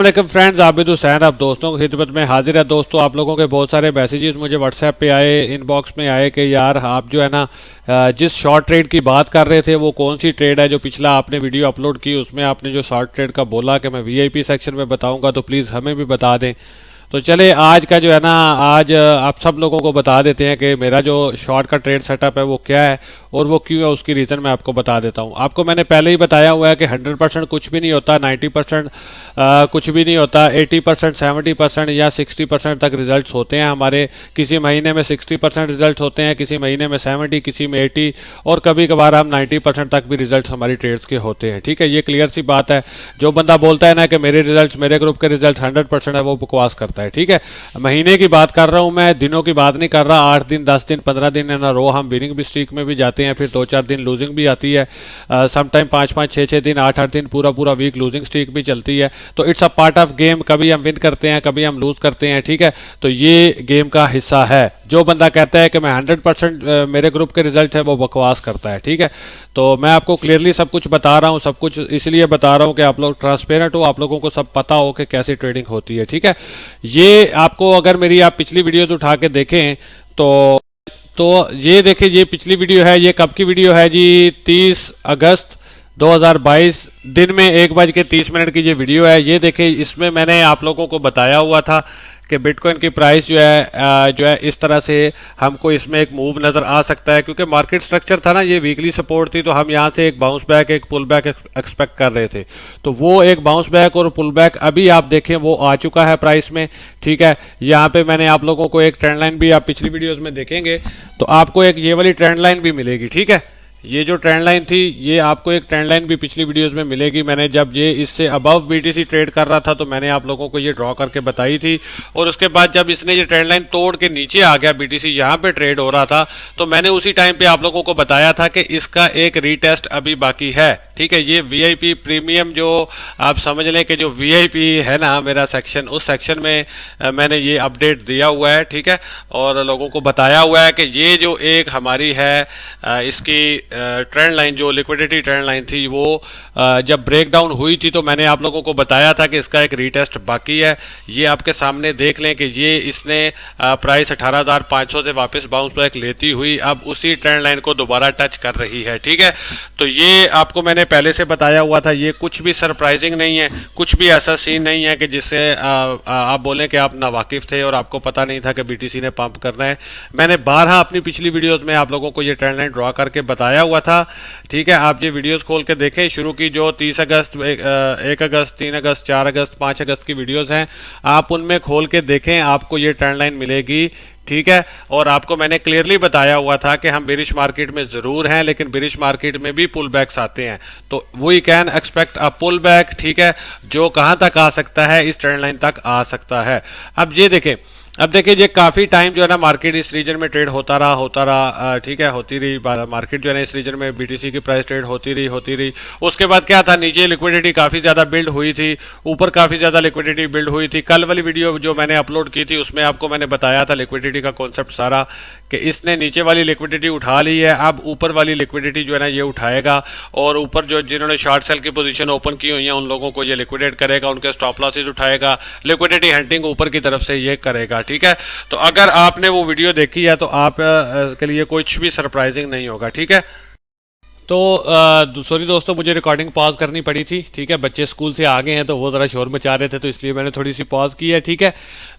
वालेकुम फ्रेंड्स, आबिद हुसैन आप दोस्तों की खिदमत में हाजिर है। दोस्तों, आप लोगों के बहुत सारे मैसेजेस मुझे व्हाट्सएप पे आए, इनबॉक्स में आए कि यार आप जो है ना जिस शॉर्ट ट्रेड की बात कर रहे थे वो कौन सी ट्रेड है जो पिछला आपने वीडियो अपलोड की, उसमें आपने जो शॉर्ट ट्रेड का बोला कि मैं वीआईपी सेक्शन में बताऊंगा, तो प्लीज़ हमें भी बता दें। तो चले आज का जो है ना, आज आप सब लोगों को बता देते हैं कि मेरा जो शॉर्ट का ट्रेड सेटअप है वो क्या है और वो क्यों है, उसकी रीज़न मैं आपको बता देता हूँ। आपको मैंने पहले ही बताया हुआ है कि 100% कुछ भी नहीं होता, 90% कुछ भी नहीं होता, 80%, 70% या 60% तक रिजल्ट्स होते हैं हमारे। किसी महीने में 60% रिजल्ट होते हैं, किसी महीने में 70, किसी में 80 और कभी कभार हम 90% तक भी रिजल्ट हमारी ट्रेड्स के होते हैं। ठीक है, ये क्लियर सी बात है। जो बंदा बोलता है ना कि मेरे रिजल्ट, मेरे ग्रुप के रिजल्ट 100% है, वो बकवास करता है। ठीक है, महीने की बात कर रहा हूं मैं, दिनों की बात नहीं कर रहा। 8 दिन, 10 दिन, 15 दिन इन रो हम विनिंग भी स्ट्रीक में भी जाते हैं, फिर 2-4 दिन लूजिंग भी आती है, समटाइम 5-5, 6-6 दिन, 8-8 दिन, पूरा पूरा वीक लूजिंग स्ट्रीक भी चलती है। तो it's a part of game, कभी हम विन करते हैं, कभी हम लूज करते हैं। ठीक है, तो ये गेम का हिस्सा है। जो बंदा कहता है कि मैं 100% मेरे ग्रुप के रिजल्ट है, वो बकवास करता है। ठीक है, तो मैं आपको क्लियरली सब कुछ बता रहा हूँ, सब कुछ इसलिए बता रहा हूँ कि आप लोग ट्रांसपेरेंट हो, आप लोगों को सब पता हो कि कैसी ट्रेडिंग होती है। ठीक है, ये आपको अगर मेरी आप पिछली वीडियोस उठा के देखें तो ये देखिए, ये पिछली वीडियो है। ये कब की वीडियो है जी? 30 अगस्त 2022 दिन में 1:30 की ये वीडियो है। ये देखिए, इसमें मैंने आप लोगों को बताया हुआ था कि बिटकॉइन की प्राइस जो है इस तरह से हमको इसमें एक मूव नज़र आ सकता है, क्योंकि मार्केट स्ट्रक्चर था ना, ये वीकली सपोर्ट थी, तो हम यहाँ से एक बाउंस बैक, एक पुल बैक एक्सपेक्ट कर रहे थे। तो वो एक बाउंस बैक और पुल बैक अभी आप देखें वो आ चुका है प्राइस में। ठीक है, यहाँ पे मैंने आप लोगों को एक ट्रेंड लाइन भी, आप पिछली वीडियोज में देखेंगे तो आपको एक ये वाली ट्रेंड लाइन भी मिलेगी। ठीक है, ये जो ट्रेंड लाइन थी, ये आपको एक ट्रेंड लाइन भी पिछली वीडियोस में मिलेगी। मैंने जब ये इससे अबव बीटीसी ट्रेड कर रहा था तो मैंने आप लोगों को ये ड्रॉ करके बताई थी, और उसके बाद जब इसने ये ट्रेंड लाइन तोड़ के नीचे आ गया, बीटीसी यहाँ पे ट्रेड हो रहा था, तो मैंने उसी टाइम पे आप लोगों को बताया था कि इसका एक रीटेस्ट अभी बाकी है। ठीक है, ये वीआईपी प्रीमियम, जो आप समझ लें कि जो वीआईपी है ना मेरा सेक्शन, उस सेक्शन में मैंने ये अपडेट दिया हुआ है। ठीक है, और लोगों को बताया हुआ है कि ये जो एक हमारी है इसकी ट्रेंड लाइन, जो लिक्विडिटी ट्रेंड लाइन थी, वो जब ब्रेक डाउन हुई थी तो मैंने आप लोगों को बताया था कि इसका एक रीटेस्ट बाकी है। ये आपके सामने देख लें कि ये इसने प्राइस 18,500 से वापस बाउंस बैक लेती हुई अब उसी ट्रेंड लाइन को दोबारा टच कर रही है। ठीक है, तो ये आपको मैंने पहले से बताया हुआ था। ये कुछ भी सरप्राइजिंग नहीं है, कुछ भी ऐसा सीन नहीं है कि जिससे आप बोलें कि आप नावाकिफ थे और आपको पता नहीं था कि बीटीसी ने पंप करना है। मैंने 12 अपनी पिछली वीडियोस में आप लोगों को ये ट्रेंड लाइन ड्रॉ करके बताया हुआ था। ठीक है, आप ये वीडियोस खोल के देखें, शुरू की जो 30 अगस्त, 1 अगस्त, 3 अगस्त, 4 अगस्त, 5 अगस्त की वीडियोस हैं, आप उनमें खोल के देखें, आपको ये ट्रेंड लाइन मिलेगी। ठीक है, और आपको मैंने क्लियरली बताया हुआ था कि हम बेरिश मार्केट में जरूर हैं, लेकिन बेरिश मार्केट में भी पुल बैक्स आते हैं, तो we can expect a pull back. ठीक है, जो कहां तक आ सकता है, इस ट्रेंड लाइन तक आ सकता है। अब ये देखें, अब देखिए, ये काफ़ी टाइम जो है ना मार्केट इस रीजन में ट्रेड होता रहा। ठीक है, होती रही मार्केट जो है ना इस रीजन में बीटीसी की प्राइस ट्रेड होती रही। उसके बाद क्या था, नीचे लिक्विडिटी काफ़ी ज़्यादा बिल्ड हुई थी, ऊपर काफ़ी ज़्यादा लिक्विडिटी बिल्ड हुई थी। कल वाली वीडियो जो मैंने अपलोड की थी उसमें आपको मैंने बताया था लिक्विडिटी का कॉन्सेप्ट सारा, कि इसने नीचे वाली लिक्विडिटी उठा ली है, अब ऊपर वाली लिक्विडिटी जो है ना ये उठाएगा, और ऊपर जो जिन्होंने शॉर्ट सेल की पोजीशन ओपन की हुई है उन लोगों को ये लिक्विडेट करेगा, उनके स्टॉप लॉसेज उठाएगा, लिक्विडिटी हंटिंग ऊपर की तरफ से ये करेगा। ठीक है, तो अगर आपने वो वीडियो देखी है तो आप के लिए कुछ भी सरप्राइजिंग नहीं होगा। ठीक है, तो सॉरी दोस्तों, मुझे रिकॉर्डिंग पॉज करनी पड़ी थी। ठीक है, बच्चे स्कूल से आ गए हैं तो वो ज़रा शोर मचा रहे थे, तो इसलिए मैंने थोड़ी सी पॉज की है। ठीक है,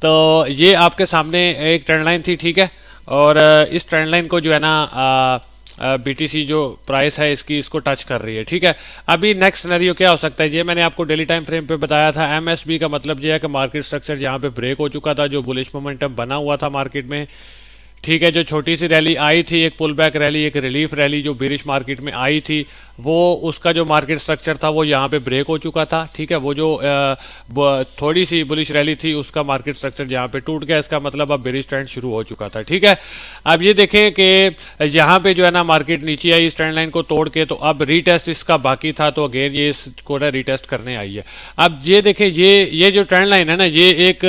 तो ये आपके सामने एक ट्रेंड लाइन थी। ठीक है, और इस ट्रेंड लाइन को जो है ना बीटीसी जो प्राइस है इसको टच कर रही है। ठीक है, अभी नेक्स्ट सिनेरियो क्या हो सकता है, ये मैंने आपको डेली टाइम फ्रेम पे बताया था। एमएसबी का मतलब ये है कि मार्केट स्ट्रक्चर यहाँ पे ब्रेक हो चुका था, जो बुलिश मोमेंटम बना हुआ था मार्केट में। ठीक है, जो छोटी सी रैली आई थी, एक पुल बैक रैली, एक रिलीफ रैली जो बेरिश मार्केट में आई थी, वो उसका जो मार्केट स्ट्रक्चर था वो यहाँ पे ब्रेक हो चुका था। ठीक है, वो जो थोड़ी सी बुलिश रैली थी उसका मार्केट स्ट्रक्चर यहाँ पे टूट गया, इसका मतलब अब बेरिश ट्रेंड शुरू हो चुका था। ठीक है, अब ये देखें कि यहाँ पे जो है ना मार्केट नीचे आई इस ट्रेंड लाइन को तोड़ के, तो अब रीटेस्ट इसका बाकी था, तो अगेन ये इसको ना रीटेस्ट करने आई है। अब ये देखें, ये जो ट्रेंड लाइन है ना, ये एक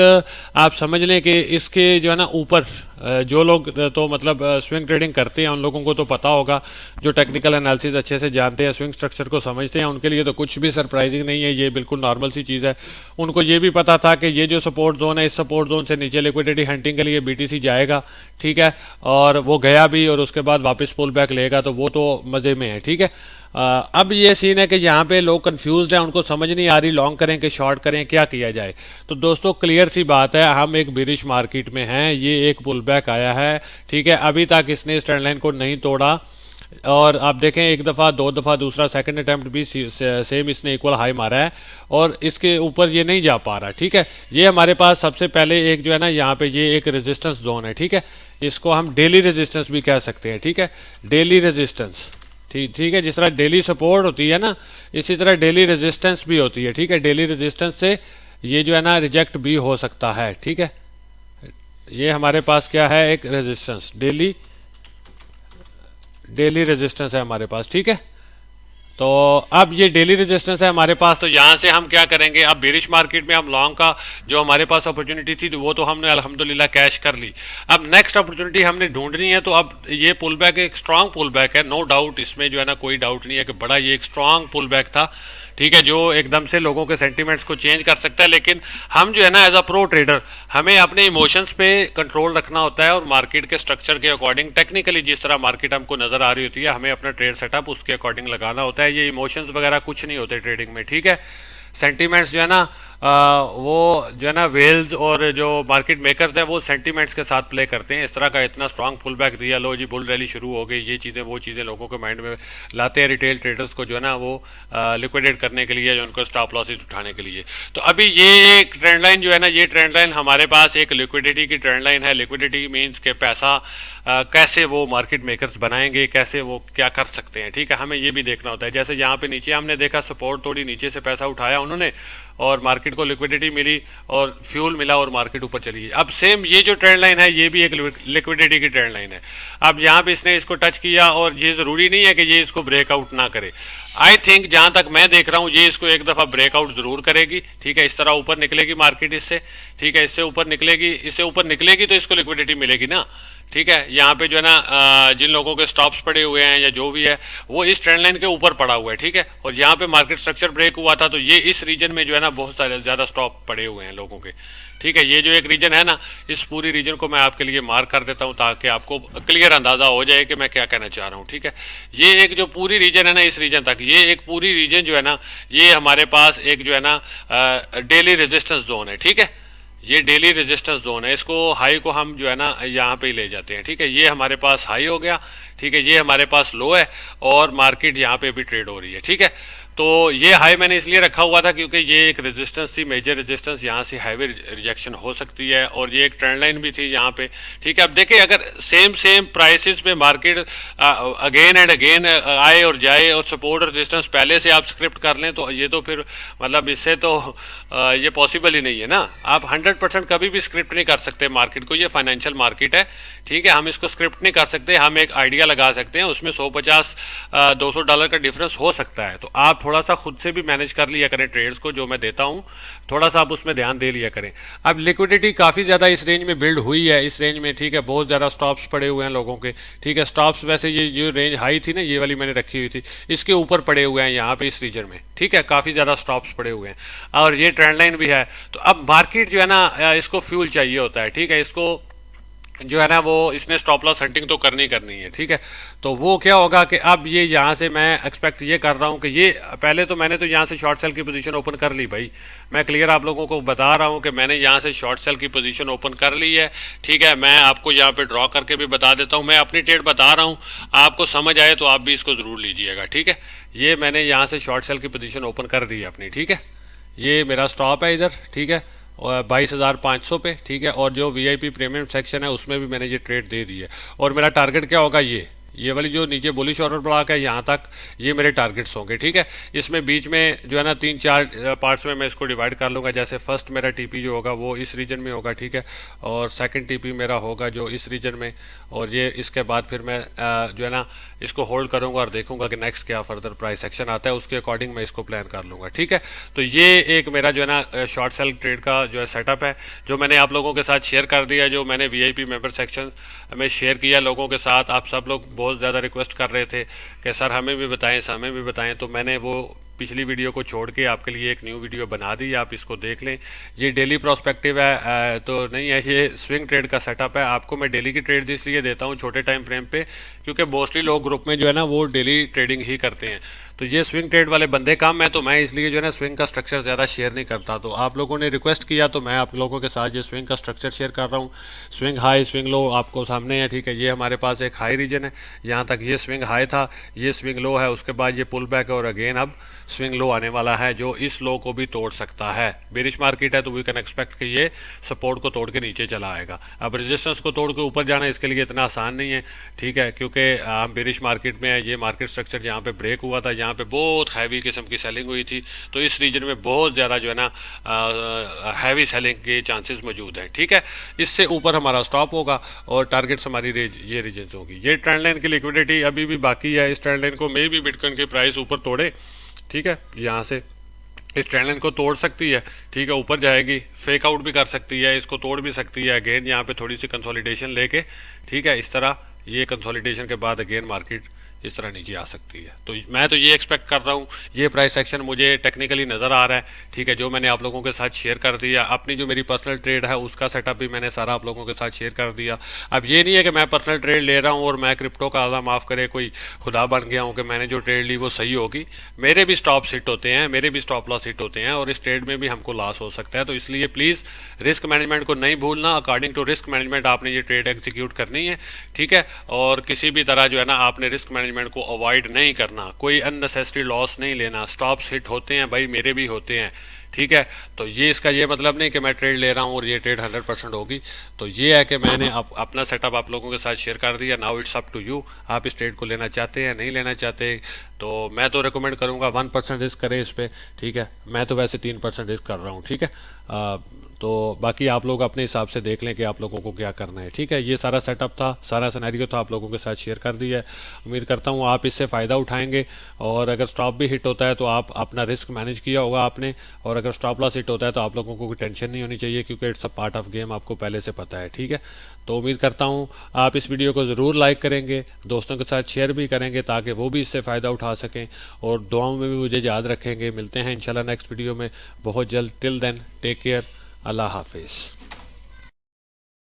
आप समझ लें कि इसके जो है ना ऊपर जो लोग तो मतलब स्विंग ट्रेडिंग करते हैं उन लोगों को तो पता होगा, जो टेक्निकल एनालिसिस अच्छे से जानते हैं, स्विंग स्ट्रक्चर को समझते हैं, उनके लिए तो कुछ भी सरप्राइजिंग नहीं है, ये बिल्कुल नॉर्मल सी चीज़ है। उनको ये भी पता था कि ये जो सपोर्ट जोन है, इस सपोर्ट जोन से नीचे लिक्विडिटी हंटिंग के लिए बीटीसी जाएगा, ठीक है, और वो गया भी और उसके बाद वापस पुल बैक लेगा, तो वो तो मज़े में है, ठीक है। अब ये सीन है कि यहाँ पे लोग कंफ्यूज्ड हैं, उनको समझ नहीं आ रही लॉन्ग करें कि शॉर्ट करें, क्या किया जाए। तो दोस्तों क्लियर सी बात है, हम एक बेरिश मार्केट में हैं, ये एक पुल बैक आया है, ठीक है, अभी तक इसने इस ट्रेंड लाइन को नहीं तोड़ा, और आप देखें एक दफ़ा, दो दफ़ा, दूसरा सेकंड अटेम्प्ट भी सेम इसने इक्वल हाई मारा है और इसके ऊपर ये नहीं जा पा रहा, ठीक है। ये हमारे पास सबसे पहले एक जो है ना यहाँ पे ये एक रेजिस्टेंस जोन है, ठीक है, इसको हम डेली रेजिस्टेंस भी कह सकते हैं, ठीक है, डेली रेजिस्टेंस, ठीक है, जिस तरह डेली सपोर्ट होती है ना, इसी तरह डेली रेजिस्टेंस भी होती है, ठीक है। डेली रेजिस्टेंस से ये जो है ना रिजेक्ट भी हो सकता है, ठीक है। ये हमारे पास क्या है, एक रेजिस्टेंस, डेली रेजिस्टेंस है हमारे पास, ठीक है। तो अब ये डेली रेजिस्टेंस है हमारे पास, तो यहाँ से हम क्या करेंगे, अब बेरिश मार्केट में हम लॉन्ग का जो हमारे पास अपॉर्चुनिटी थी वो तो हमने अल्हम्दुलिल्लाह कैश कर ली। अब नेक्स्ट अपॉर्चुनिटी हमने ढूंढनी है, तो अब ये पुल बैक एक स्ट्रांग पुल बैक है, नो डाउट, इसमें जो है ना कोई डाउट नहीं है कि बड़ा ये एक स्ट्रांग पुल बैक था, ठीक है, जो एकदम से लोगों के सेंटिमेंट्स को चेंज कर सकता है। लेकिन हम जो है ना एज अ प्रो ट्रेडर, हमें अपने इमोशंस पे कंट्रोल रखना होता है और मार्केट के स्ट्रक्चर के अकॉर्डिंग, टेक्निकली जिस तरह मार्केट हमको नजर आ रही होती है, हमें अपना ट्रेड सेटअप उसके अकॉर्डिंग लगाना होता है। ये इमोशंस वगैरह कुछ नहीं होते ट्रेडिंग में, ठीक है। सेंटीमेंट्स जो है ना वो जो है ना वेल्स और जो मार्केट मेकर्स हैं वो सेंटीमेंट्स के साथ प्ले करते हैं। इस तरह का इतना स्ट्रांग पुल बैक दिया, लो जी बुल रैली शुरू हो गई, ये चीज़ें वो चीज़ें लोगों के माइंड में लाते हैं रिटेल ट्रेडर्स को जो है ना वो लिक्विडेट करने के लिए, जो उनको स्टॉप लॉसेज उठाने के लिए। तो अभी ये एक ट्रेंड लाइन जो है ना, ये ट्रेंड लाइन हमारे पास एक लिक्विडिटी की ट्रेंड लाइन है। लिक्विडिटी मीन्स के पैसा कैसे वो मार्केट मेकर्स बनाएंगे, कैसे वो क्या कर सकते हैं, ठीक है, हमें ये भी देखना होता है। जैसे यहाँ पे नीचे हमने देखा सपोर्ट तोड़ी, नीचे से पैसा उठाया उन्होंने और मार्केट को लिक्विडिटी मिली और फ्यूल मिला और मार्केट ऊपर चली गई। अब सेम ये जो ट्रेंड लाइन है ये भी एक लिक्विडिटी की ट्रेंड लाइन है। अब यहाँ पे इसने इसको टच किया और ये ज़रूरी नहीं है कि ये इसको ब्रेकआउट ना करे। आई थिंक जहाँ तक मैं देख रहा हूँ ये इसको एक दफ़ा ब्रेकआउट ज़रूर करेगी, ठीक है, इस तरह ऊपर निकलेगी मार्केट इससे, ठीक है, इससे ऊपर निकलेगी, इससे ऊपर निकलेगी तो इसको लिक्विडिटी मिलेगी ना, ठीक है। यहाँ पे जो है ना जिन लोगों के स्टॉप्स पड़े हुए हैं या जो भी है वो इस ट्रेंड लाइन के ऊपर पड़ा हुआ है, ठीक है, और यहाँ पे मार्केट स्ट्रक्चर ब्रेक हुआ था तो ये इस रीजन में जो है ना बहुत सारे ज़्यादा स्टॉप पड़े हुए हैं लोगों के, ठीक है। ये जो एक रीजन है ना, इस पूरी रीजन को मैं आपके लिए मार्क कर देता हूँ ताकि आपको क्लियर अंदाजा हो जाए कि मैं क्या कहना चाह रहा हूँ, ठीक है। ये एक जो पूरी रीजन है ना, इस रीजन तक ये एक पूरी रीजन जो है ना, ये हमारे पास एक जो है ना डेली रेजिस्टेंस जोन है, ठीक है। ये डेली रेजिस्टेंस जोन है, इसको हाई को हम जो है ना यहाँ पे ही ले जाते हैं, ठीक है। ये हमारे पास हाई हो गया, ठीक है, ये हमारे पास लो है और मार्केट यहाँ पे भी ट्रेड हो रही है, ठीक है। तो ये हाई मैंने इसलिए रखा हुआ था क्योंकि ये एक रेजिस्टेंस थी, मेजर रेजिस्टेंस, यहाँ से हाईवे रिजेक्शन हो सकती है और ये एक ट्रेंड लाइन भी थी यहाँ पे, ठीक है। अब देखिए अगर सेम प्राइसेस पे मार्केट अगेन एंड अगेन आए और जाए और सपोर्ट और रेजिस्टेंस पहले से आप स्क्रिप्ट कर लें तो ये तो फिर मतलब इससे तो ये पॉसिबल ही नहीं है ना। आप 100% कभी भी स्क्रिप्ट नहीं कर सकते मार्केट को, ये फाइनेंशियल मार्केट है, ठीक है, हम इसको स्क्रिप्ट नहीं कर सकते। हम एक आइडिया लगा सकते हैं, उसमें $150-200 का डिफरेंस हो सकता है, तो आप थोड़ा सा खुद से भी मैनेज कर लिया करें ट्रेड्स को, जो मैं देता हूं थोड़ा सा आप उसमें ध्यान दे लिया करें। अब लिक्विडिटी काफ़ी ज़्यादा इस रेंज में बिल्ड हुई है, इस रेंज में, ठीक है, बहुत ज़्यादा स्टॉप्स पड़े हुए हैं लोगों के, ठीक है। स्टॉप्स वैसे ये जो रेंज हाई थी ना, ये वाली मैंने रखी हुई थी, इसके ऊपर पड़े हुए हैं यहाँ पे इस रीजन में, ठीक है, काफ़ी ज़्यादा स्टॉप्स पड़े हुए हैं और ये ट्रेंड लाइन भी है। तो अब मार्केट जो है ना इसको फ्यूल चाहिए होता है, ठीक है, इसको जो है ना वो इसने स्टॉप लॉस हंटिंग तो करनी है, ठीक है। तो वो क्या होगा कि अब ये यहाँ से मैं एक्सपेक्ट ये कर रहा हूँ कि ये पहले तो मैंने तो यहाँ से शॉर्ट सेल की पोजीशन ओपन कर ली भाई, मैं क्लियर आप लोगों को बता रहा हूँ कि मैंने यहाँ से शॉर्ट सेल की पोजीशन ओपन कर ली है, ठीक है। मैं आपको यहाँ पे ड्रॉ करके भी बता देता हूँ, मैं अपनी ट्रेड बता रहा हूँ, आपको समझ आए तो आप भी इसको ज़रूर लीजिएगा, ठीक है। ये मैंने यहाँ से शॉर्ट सेल की पोजीशन ओपन कर दी है अपनी, ठीक है। ये मेरा स्टॉप है इधर, ठीक है, 22,500 पे, ठीक है, और जो वीआईपी प्रीमियम सेक्शन है उसमें भी मैंने ये ट्रेड दे दी है और मेरा टारगेट क्या होगा, ये वाली जो नीचे बुलिश ऑर्डर ब्लॉक है यहाँ तक ये मेरे टारगेट्स होंगे। ठीक है, इसमें बीच में जो है ना 3-4 पार्ट्स में मैं इसको डिवाइड कर लूँगा। जैसे फर्स्ट मेरा टीपी जो होगा वो इस रीजन में होगा, ठीक है, और सेकंड टीपी मेरा होगा जो इस रीजन में, और ये इसके बाद फिर मैं जो है ना इसको होल्ड करूंगा और देखूंगा कि नेक्स्ट क्या फर्दर प्राइस एक्शन आता है, उसके अकॉर्डिंग मैं इसको प्लान कर लूंगा। ठीक है, तो ये एक मेरा जो है ना शॉर्ट सेल ट्रेड का जो है सेटअप है, जो मैंने आप लोगों के साथ शेयर कर दिया, जो मैंने वीआईपी मेंबर सेक्शन में शेयर किया लोगों के साथ। आप सब लोग बहुत ज़्यादा रिक्वेस्ट कर रहे थे कि सर हमें भी बताएं, सर हमें भी बताएं, तो मैंने वो पिछली वीडियो को छोड़ के आपके लिए एक न्यू वीडियो बना दी, आप इसको देख लें। ये डेली प्रोस्पेक्टिव है तो नहीं है, ये स्विंग ट्रेड का सेटअप है। आपको मैं डेली की ट्रेड इसलिए देता हूँ छोटे टाइम फ्रेम पे, क्योंकि मोस्टली लोग ग्रुप में जो है ना वो डेली ट्रेडिंग ही करते हैं। तो ये स्विंग ट्रेड वाले बंदे कम है, तो मैं इसलिए जो है ना स्विंग का स्ट्रक्चर ज़्यादा शेयर नहीं करता। तो आप लोगों ने रिक्वेस्ट किया तो मैं आप लोगों के साथ ये स्विंग का स्ट्रक्चर शेयर कर रहा हूँ। स्विंग हाई स्विंग लो आपको सामने है, ठीक है। ये हमारे पास एक हाई रीजन है, यहाँ तक ये स्विंग हाई था, ये स्विंग लो है, उसके बाद ये पुल बैक है और अगेन अब स्विंग लो आने वाला है जो इस लो को भी तोड़ सकता है। बेरिश मार्केट है तो वी कैन एक्सपेक्ट कि ये सपोर्ट को तोड़ के नीचे चला आएगा। अब रेजिस्टेंस को तोड़ के ऊपर जाना इसके लिए इतना आसान नहीं है, ठीक है, क्योंकि हम बेरिश मार्केट में है। ये मार्केट स्ट्रक्चर जहाँ पे ब्रेक हुआ था, जहाँ पे बहुत हैवी किस्म की सेलिंग हुई थी, तो इस रीजन में बहुत ज़्यादा जो है ना हैवी सेलिंग के चांसेस मौजूद हैं। ठीक है, इससे ऊपर हमारा स्टॉप होगा और टारगेट्स हमारी ये रीजन होगी। ये ट्रेंड लाइन की लिक्विडिटी अभी भी बाकी है, इस ट्रेंड लाइन को मे भी बिटकॉइन की प्राइस ऊपर तोड़े, ठीक है, यहाँ से इस ट्रेंड लाइन को तोड़ सकती है, ठीक है, ऊपर जाएगी, फेक आउट भी कर सकती है, इसको तोड़ भी सकती है, अगेन यहाँ पे थोड़ी सी कंसोलिडेशन लेके, ठीक है, इस तरह ये कंसोलिडेशन के बाद अगेन मार्केट इस तरह नीचे आ सकती है। तो मैं तो ये एक्सपेक्ट कर रहा हूँ, ये प्राइस एक्शन मुझे टेक्निकली नज़र आ रहा है, ठीक है, जो मैंने आप लोगों के साथ शेयर कर दिया। अपनी जो मेरी पर्सनल ट्रेड है उसका सेटअप भी मैंने सारा आप लोगों के साथ शेयर कर दिया। अब ये नहीं है कि मैं पर्सनल ट्रेड ले रहा हूँ और मैं क्रिप्टो का आला माफ़ करे कोई खुदा बन गया हूँ कि मैंने जो ट्रेड ली वो सही होगी। मेरे भी स्टॉप हिट होते हैं, मेरे भी स्टॉप लॉस हिट होते हैं और इस ट्रेड में भी हमको लॉस हो सकता है। तो इसलिए प्लीज़ रिस्क मैनेजमेंट को नहीं भूलना, अकॉर्डिंग टू रिस्क मैनेजमेंट आपने ये ट्रेड एग्जीक्यूट करनी है, ठीक है, और किसी भी तरह जो है ना आपने रिस्क मैनेजमेंट को अवॉइड नहीं करना, कोई अननेसेसरी लॉस नहीं लेना। स्टॉप्स हिट होते हैं भाई, मेरे भी होते हैं, ठीक है। तो ये इसका ये मतलब नहीं कि मैं ट्रेड ले रहा हूँ और ये ट्रेड 100% होगी। तो ये है कि मैंने अपना सेटअप आप लोगों के साथ शेयर कर दिया। Now it's up to you, आप इस ट्रेड को लेना चाहते हैं नहीं लेना चाहते। तो मैं तो रिकमेंड करूँगा 1% रिस्क करें इस पर, ठीक है। मैं तो वैसे 3% रिस्क कर रहा हूँ, ठीक है। तो बाकी आप लोग अपने हिसाब से देख लें कि आप लोगों को क्या करना है, ठीक है। ये सारा सेटअप था, सारा सिनेरियो था, आप लोगों के साथ शेयर कर दिया है। उम्मीद करता हूँ आप इससे फ़ायदा उठाएंगे और अगर स्टॉप भी हिट होता है तो आप अपना रिस्क मैनेज किया होगा आपने, और अगर स्टॉप लॉस हिट होता है तो आप लोगों को कोई टेंशन नहीं होनी चाहिए, क्योंकि it's a part of game, आपको पहले से पता है, ठीक है। तो उम्मीद करता हूँ आप इस वीडियो को ज़रूर लाइक करेंगे, दोस्तों के साथ शेयर भी करेंगे ताकि वो भी इससे फ़ायदा उठा सकें, और दुआओं में भी मुझे याद रखेंगे। मिलते हैं इंशाल्लाह नेक्स्ट वीडियो में बहुत जल्द। टिल देन टेक केयर, अल्लाह हाफिज़।